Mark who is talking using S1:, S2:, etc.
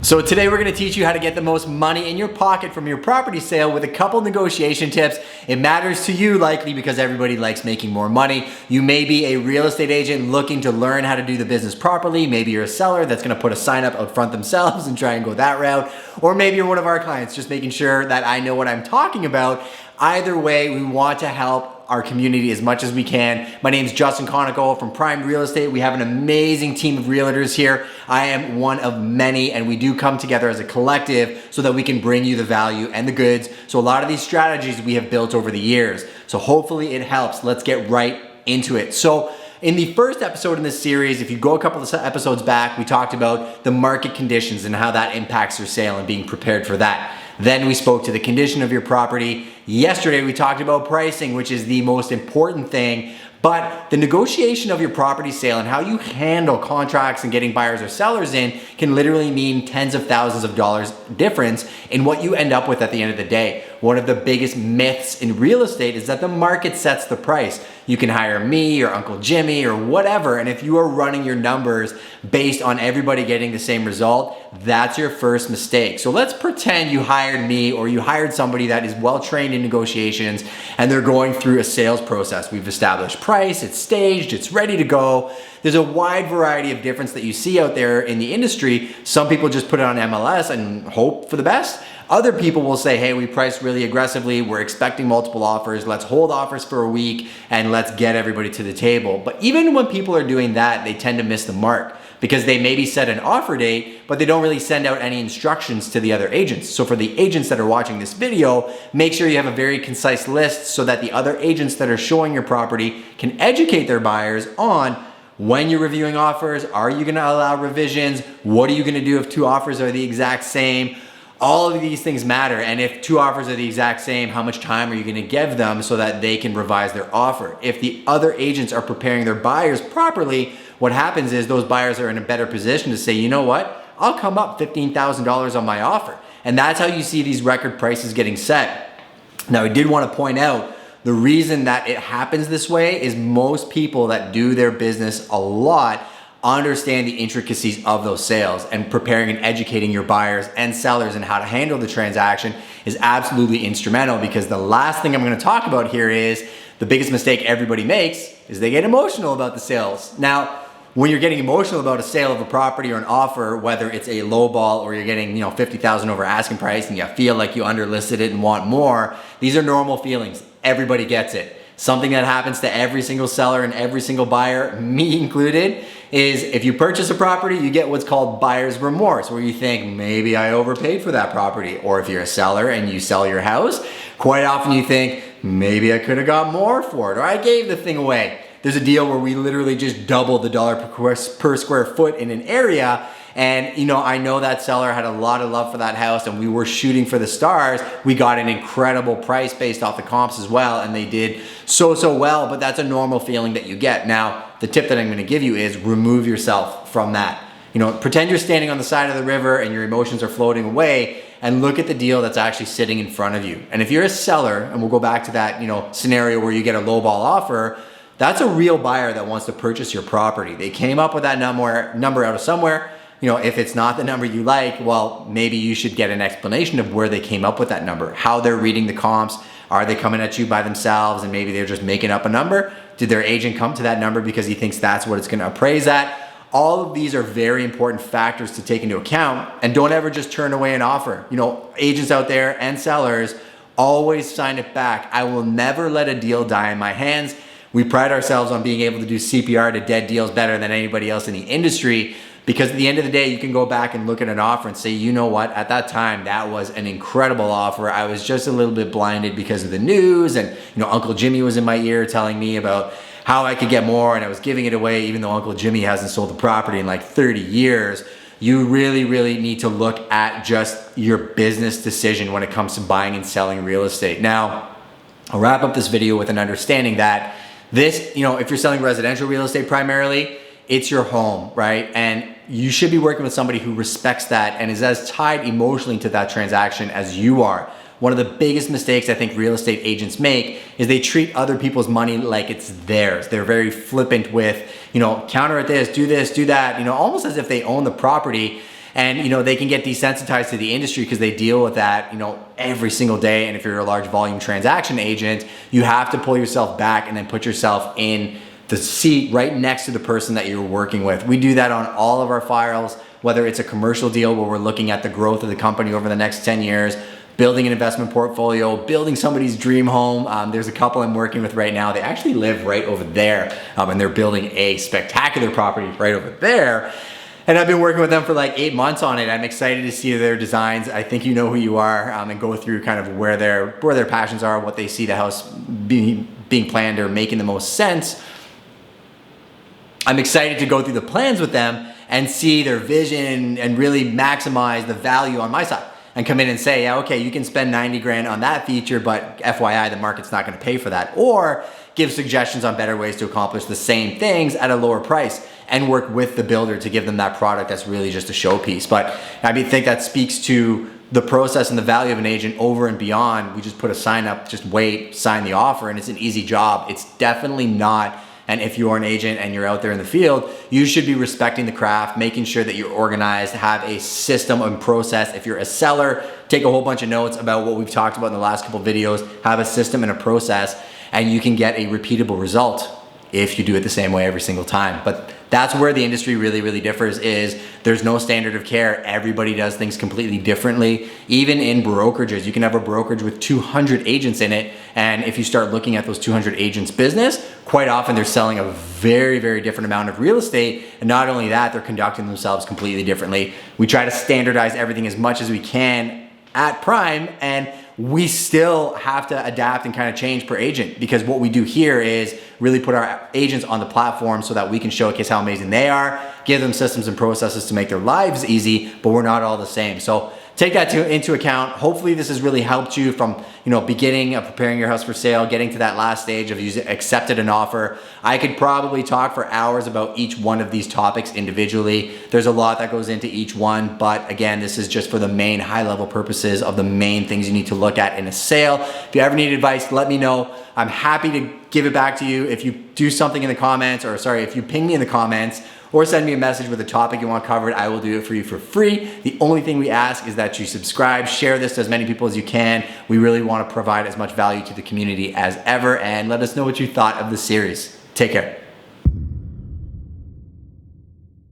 S1: So today we're going to teach you how to get the most money in your pocket from your property sale with a couple negotiation tips. It matters to you likely because everybody likes making more money. You may be a real estate agent looking to learn how to do the business properly. Maybe you're a seller that's going to put a sign up out front themselves and try and go that route. Or maybe you're one of our clients just making sure that I know what I'm talking about. Either way, we want to help our community as much as we can. My name is Justin Conoco from Prime Real Estate. We have an amazing team of realtors here. I am one of many, and we do come together as a collective so that we can bring you the value and the goods. So a lot of these strategies we have built over the years. So hopefully it helps. Let's get right into it. So in the first episode in this series, if you go a couple of episodes back, we talked about the market conditions and how that impacts your sale and being prepared for that. Then we spoke to the condition of your property. Yesterday, we talked about pricing, which is the most important thing. But the negotiation of your property sale and how you handle contracts and getting buyers or sellers in can literally mean tens of thousands of dollars difference in what you end up with at the end of the day. One of the biggest myths in real estate is that the market sets the price. You can hire me or Uncle Jimmy or whatever, and if you are running your numbers based on everybody getting the same result, that's your first mistake. So let's pretend you hired me or you hired somebody that is well trained in negotiations and they're going through a sales process. We've established price, it's staged, it's ready to go. There's a wide variety of difference that you see out there in the industry. Some people just put it on MLS and hope for the best. Other people will say, hey, we priced really aggressively, we're expecting multiple offers, let's hold offers for a week and let's get everybody to the table. But even when people are doing that, they tend to miss the mark because they maybe set an offer date, but they don't really send out any instructions to the other agents. So for the agents that are watching this video, make sure you have a very concise list so that the other agents that are showing your property can educate their buyers on when you're reviewing offers, are you gonna allow revisions? What are you gonna do if two offers are the exact same? All of these things matter, and if two offers are the exact same, how much time are you gonna give them so that they can revise their offer? If the other agents are preparing their buyers properly, what happens is those buyers are in a better position to say, you know what, I'll come up $15,000 on my offer. And that's how you see these record prices getting set. Now, I did wanna point out, the reason that it happens this way is most people that do their business a lot understand the intricacies of those sales, and preparing and educating your buyers and sellers and how to handle the transaction is absolutely instrumental, because the last thing I'm going to talk about here is the biggest mistake everybody makes is they get emotional about the sales. Now, when you're getting emotional about a sale of a property or an offer, whether it's a low ball or you're getting, $50,000 over asking price and you feel like you underlisted it and want more, these are normal feelings. Everybody gets it. Something that happens to every single seller and every single buyer, me included, is if you purchase a property, you get what's called buyer's remorse, where you think, maybe I overpaid for that property. Or if you're a seller and you sell your house, quite often you think, maybe I could have got more for it, or I gave the thing away. There's a deal where we literally just doubled the dollar per square foot in an area. And I know that seller had a lot of love for that house and we were shooting for the stars. We got an incredible price based off the comps as well, and they did so well, but that's a normal feeling that you get. Now, the tip that I'm gonna give you is remove yourself from that. Pretend you're standing on the side of the river and your emotions are floating away, and look at the deal that's actually sitting in front of you. And if you're a seller, and we'll go back to that scenario where you get a lowball offer, that's a real buyer that wants to purchase your property. They came up with that number out of somewhere. If it's not the number you like, well, maybe you should get an explanation of where they came up with that number, how they're reading the comps. Are they coming at you by themselves and maybe they're just making up a number? Did their agent come to that number because he thinks that's what it's gonna appraise at? All of these are very important factors to take into account, and don't ever just turn away an offer. Agents out there and sellers, always sign it back. I will never let a deal die in my hands. We pride ourselves on being able to do CPR to dead deals better than anybody else in the industry, because at the end of the day, you can go back and look at an offer and say, you know what, at that time, that was an incredible offer. I was just a little bit blinded because of the news, and Uncle Jimmy was in my ear telling me about how I could get more, and I was giving it away even though Uncle Jimmy hasn't sold the property in like 30 years. You really need to look at just your business decision when it comes to buying and selling real estate. Now, I'll wrap up this video with an understanding that this, if you're selling residential real estate primarily, it's your home, right? And you should be working with somebody who respects that and is as tied emotionally to that transaction as you are. One of the biggest mistakes I think real estate agents make is they treat other people's money like it's theirs. They're very flippant with, counter at this, do that, almost as if they own the property. And they can get desensitized to the industry because they deal with that every single day. And if you're a large volume transaction agent, you have to pull yourself back and then put yourself in the seat right next to the person that you're working with. We do that on all of our files, whether it's a commercial deal where we're looking at the growth of the company over the next 10 years, building an investment portfolio, building somebody's dream home. There's a couple I'm working with right now. They actually live right over there, and they're building a spectacular property right over there. And I've been working with them for like 8 months on it. I'm excited to see their designs. I think you know who you are, and go through kind of where their passions are, what they see the house being planned or making the most sense. I'm excited to go through the plans with them and see their vision and really maximize the value on my side. And come in and say, yeah, okay, you can spend 90 grand on that feature, but FYI, the market's not gonna pay for that. Or give suggestions on better ways to accomplish the same things at a lower price and work with the builder to give them that product that's really just a showpiece. But I think that speaks to the process and the value of an agent over and beyond. We just put a sign up, just wait, sign the offer, and it's an easy job. It's definitely not. And if you are an agent and you're out there in the field, you should be respecting the craft, making sure that you're organized, have a system and process. If you're a seller, take a whole bunch of notes about what we've talked about in the last couple of videos, have a system and a process, and you can get a repeatable result if you do it the same way every single time. But that's where the industry really, really differs, is there's no standard of care. Everybody does things completely differently. Even in brokerages, you can have a brokerage with 200 agents in it. And if you start looking at those 200 agents' business, quite often they're selling a very, very different amount of real estate. And not only that, they're conducting themselves completely differently. We try to standardize everything as much as we can at Prime, and we still have to adapt and kind of change per agent, because what we do here is really put our agents on the platform so that we can showcase how amazing they are, give them systems and processes to make their lives easy, but we're not all the same. So take that into account. Hopefully this has really helped you from beginning of preparing your house for sale, getting to that last stage of you accepted an offer. I could probably talk for hours about each one of these topics individually. There's a lot that goes into each one, but again, this is just for the main high level purposes of the main things you need to look at in a sale. If you ever need advice, let me know. I'm happy to give it back to you. If you do something in the comments, if you ping me in the comments, or send me a message with a topic you want covered, I will do it for you for free. The only thing we ask is that you subscribe, share this to as many people as you can. We really want to provide as much value to the community as ever, and let us know what you thought of the series. Take care.